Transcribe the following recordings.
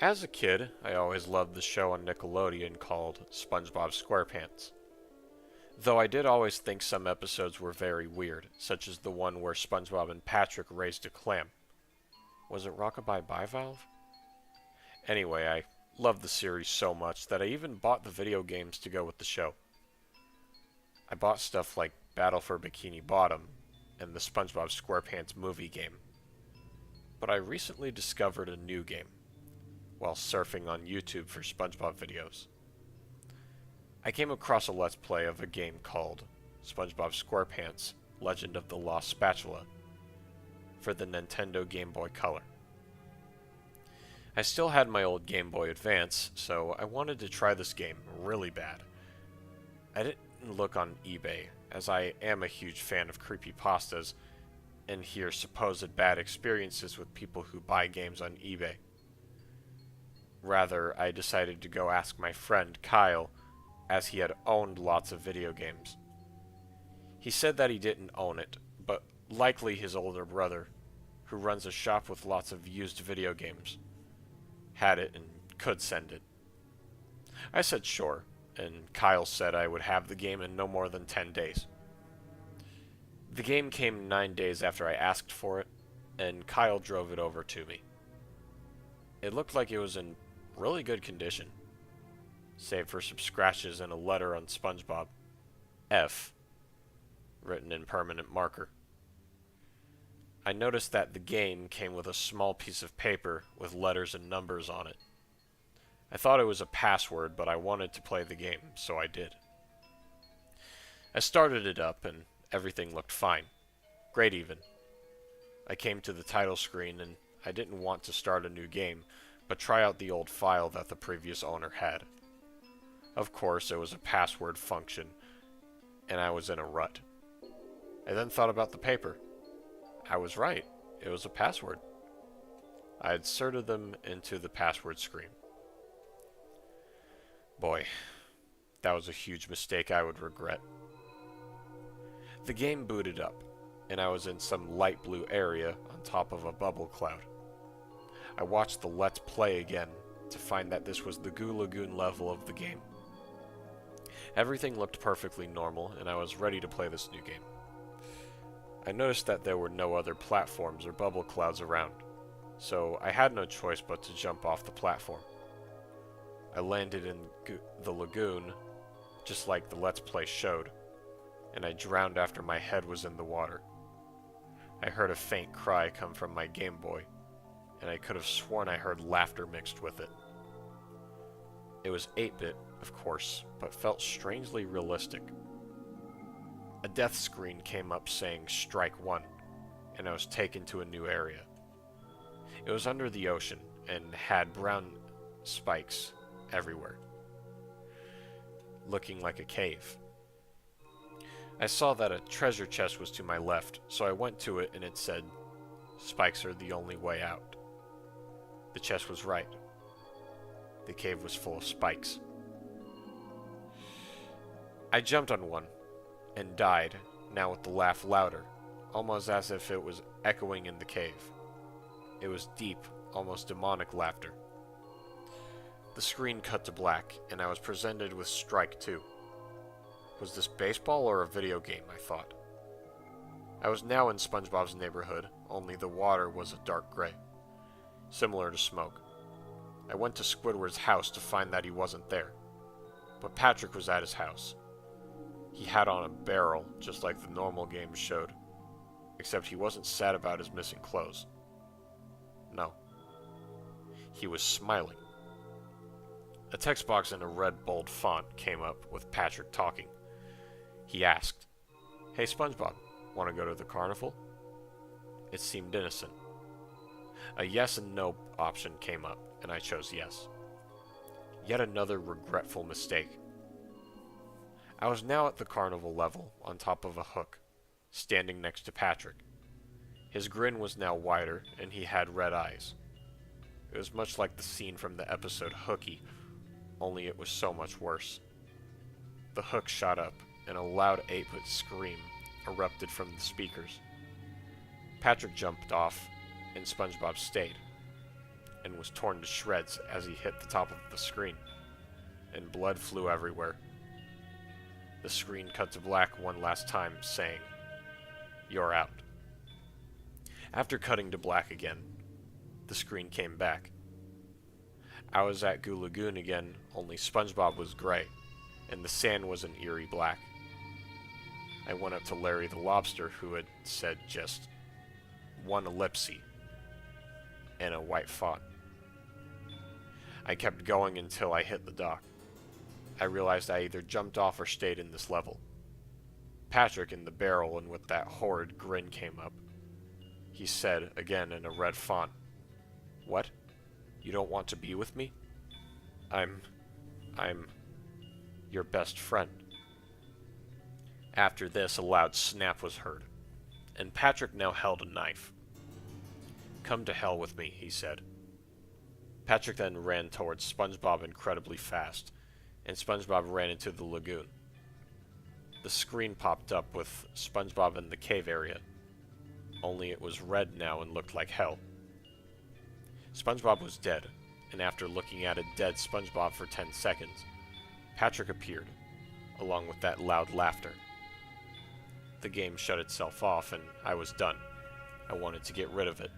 As a kid, I always loved the show on Nickelodeon called SpongeBob SquarePants. Though I did always think some episodes were very weird, such as the one where SpongeBob and Patrick raised a clam. Was it Rockabye Bivalve? Anyway, I loved the series so much that I even bought the video games to go with the show. I bought stuff like Battle for Bikini Bottom and the SpongeBob SquarePants movie game. But I recently discovered a new game while surfing on YouTube for SpongeBob videos. I came across a Let's Play of a game called SpongeBob SquarePants Legend of the Lost Spatula for the Nintendo Game Boy Color. I still had my old Game Boy Advance, so I wanted to try this game really bad. I didn't look on eBay, as I am a huge fan of creepypastas and hear supposed bad experiences with people who buy games on eBay. Rather, I decided to go ask my friend Kyle, as he had owned lots of video games. He said that he didn't own it, but likely his older brother, who runs a shop with lots of used video games, had it and could send it. I said sure, and Kyle said I would have the game in no more than 10 days. The game came 9 days after I asked for it, and Kyle drove it over to me. It looked like it was in really good condition, save for some scratches and a letter on SpongeBob, F, written in permanent marker. I noticed that the game came with a small piece of paper with letters and numbers on it. I thought it was a password, but I wanted to play the game, so I did. I started it up, and everything looked fine. Great even. I came to the title screen, and I didn't want to start a new game, but try out the old file that the previous owner had. Of course, it was a password function, and I was in a rut. I then thought about the paper. I was right. It was a password. I inserted them into the password screen. Boy, that was a huge mistake I would regret. The game booted up, and I was in some light blue area on top of a bubble cloud. I watched the Let's Play again to find that this was the Goo Lagoon level of the game. Everything looked perfectly normal, and I was ready to play this new game. I noticed that there were no other platforms or bubble clouds around, so I had no choice but to jump off the platform. I landed in the lagoon, just like the Let's Play showed, and I drowned after my head was in the water. I heard a faint cry come from my Game Boy, and I could have sworn I heard laughter mixed with it. It was 8-bit, of course, but felt strangely realistic. A death screen came up saying Strike 1, and I was taken to a new area. It was under the ocean, and had brown spikes everywhere, looking like a cave. I saw that a treasure chest was to my left, so I went to it and it said, "Spikes are the only way out." The chest was right. The cave was full of spikes. I jumped on one and died, now with the laugh louder, almost as if it was echoing in the cave. It was deep, almost demonic laughter. The screen cut to black, and I was presented with Strike 2. Was this baseball or a video game, I thought. I was now in SpongeBob's neighborhood, only the water was a dark gray, similar to smoke. I went to Squidward's house to find that he wasn't there, but Patrick was at his house. He had on a barrel, just like the normal game showed, except he wasn't sad about his missing clothes. No. He was smiling. A text box in a red bold font came up with Patrick talking. He asked, "Hey SpongeBob, want to go to the carnival?" It seemed innocent. A yes and no option came up, and I chose yes. Yet another regretful mistake. I was now at the carnival level, on top of a hook, standing next to Patrick. His grin was now wider, and he had red eyes. It was much like the scene from the episode Hooky, only it was so much worse. The hook shot up, and a loud 8-bit scream erupted from the speakers. Patrick jumped off, and SpongeBob stayed. and was torn to shreds as he hit the top of the screen, and blood flew everywhere. The screen cut to black one last time, saying, "You're out." After cutting to black again, the screen came back. I was at Goo Lagoon again, only SpongeBob was gray, and the sand was an eerie black. I went up to Larry the Lobster, who had said just one ellipse in a white font. I kept going until I hit the dock. I realized I either jumped off or stayed in this level. Patrick in the barrel and with that horrid grin came up. He said, again in a red font, "What? You don't want to be with me? I'm your best friend." After this, a loud snap was heard, and Patrick now held a knife. "Come to hell with me," he said. Patrick then ran towards SpongeBob incredibly fast, and SpongeBob ran into the lagoon. The screen popped up with SpongeBob in the cave area, only it was red now and looked like hell. SpongeBob was dead, and after looking at a dead SpongeBob for 10 seconds, Patrick appeared, along with that loud laughter. The game shut itself off, and I was done. I wanted to get rid of it.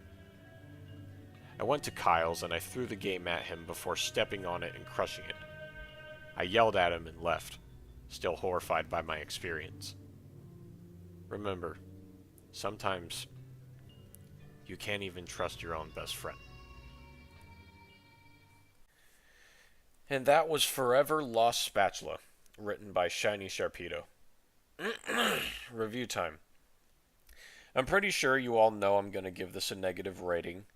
I went to Kyle's, and I threw the game at him before stepping on it and crushing it. I yelled at him and left, still horrified by my experience. Remember, sometimes you can't even trust your own best friend. And that was Forever Lost Spatula, written by ShinySharpedo. Review time. I'm pretty sure you all know I'm going to give this a negative rating.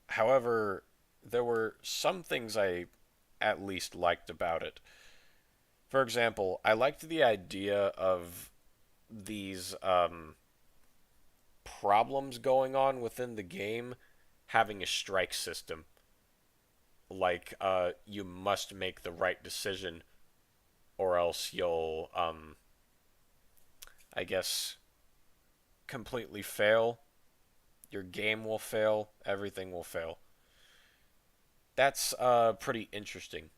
However, there were some things I at least liked about it. For example, I liked the idea of these problems going on within the game having a strike system. Like, you must make the right decision or else you'll, I guess, completely fail. Your game will fail. Everything will fail. That's pretty interesting.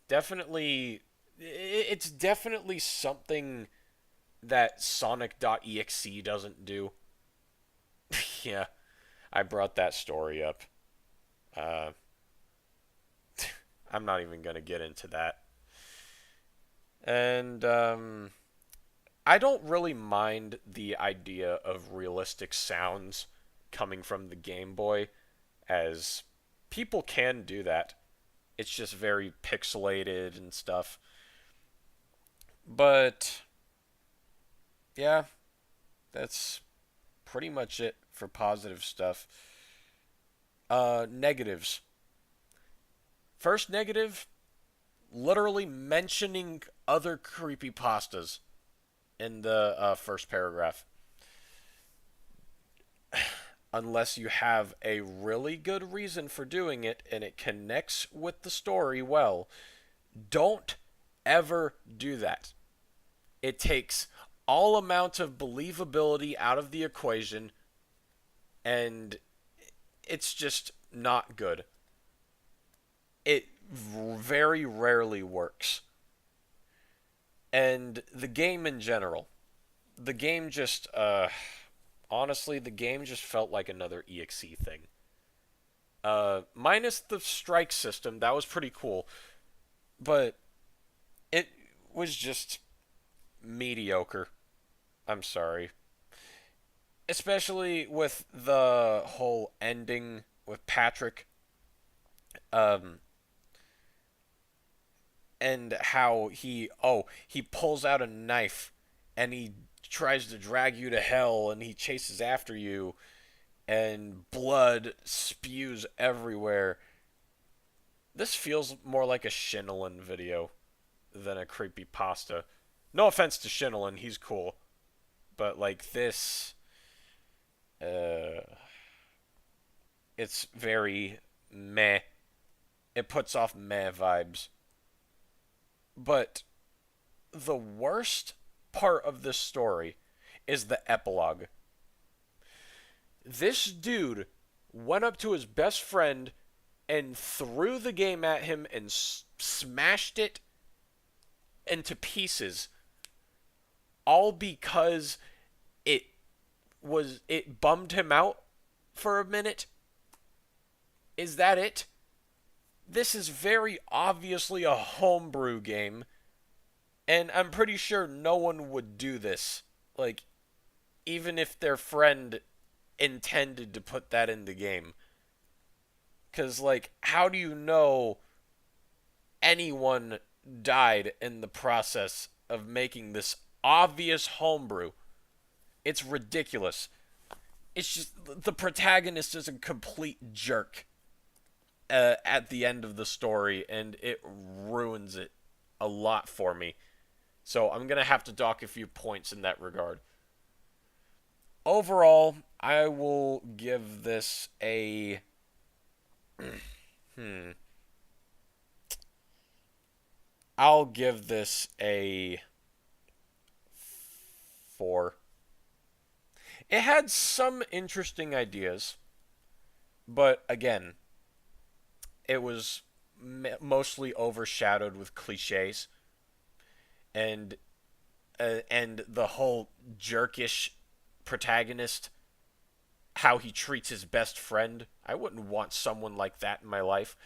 Definitely, it's definitely something that Sonic.exe doesn't do. Yeah, I brought that story up. I'm not even going to get into that. And, I don't really mind the idea of realistic sounds coming from the Game Boy, as people can do that. It's just very pixelated and stuff. But, yeah, that's pretty much it for positive stuff. Negatives. First negative, literally mentioning other creepypastas in the first paragraph. Unless you have a really good reason for doing it and it connects with the story well, don't ever do that. It takes all amount of believability out of the equation, and it's just not good. It very rarely works. And the game in general. The game just, honestly, the game just felt like another EXE thing. Minus the strike system, that was pretty cool. But it was just mediocre. I'm sorry. Especially with the whole ending with Patrick. And how he pulls out a knife and he tries to drag you to hell and he chases after you and blood spews everywhere. This feels more like a Shinolin video than a creepypasta. No offense to Shinolin, he's cool. But like this, it's very meh. It puts off meh vibes. But the worst part of this story is the epilogue. This dude went up to his best friend and threw the game at him and smashed it into pieces, all because it it bummed him out for a minute? Is that it? This is very obviously a homebrew game, and I'm pretty sure no one would do this. Like, even if their friend intended to put that in the game. Because, like, how do you know anyone died in the process of making this obvious homebrew? It's ridiculous. It's just the protagonist is a complete jerk at the end of the story, and it ruins it a lot for me. So I'm going to have to dock a few points in that regard. Overall, I will give this a... I'll give this a 4. It had some interesting ideas, but again, it was mostly overshadowed with cliches, and the whole jerkish protagonist, how he treats his best friend. I wouldn't want someone like that in my life.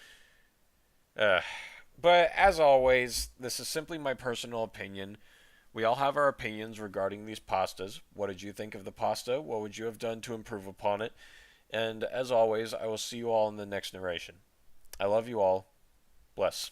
But as always, this is simply my personal opinion. We all have our opinions regarding these pastas. What did you think of the pasta? What would you have done to improve upon it? And as always, I will see you all in the next narration. I love you all. Bless.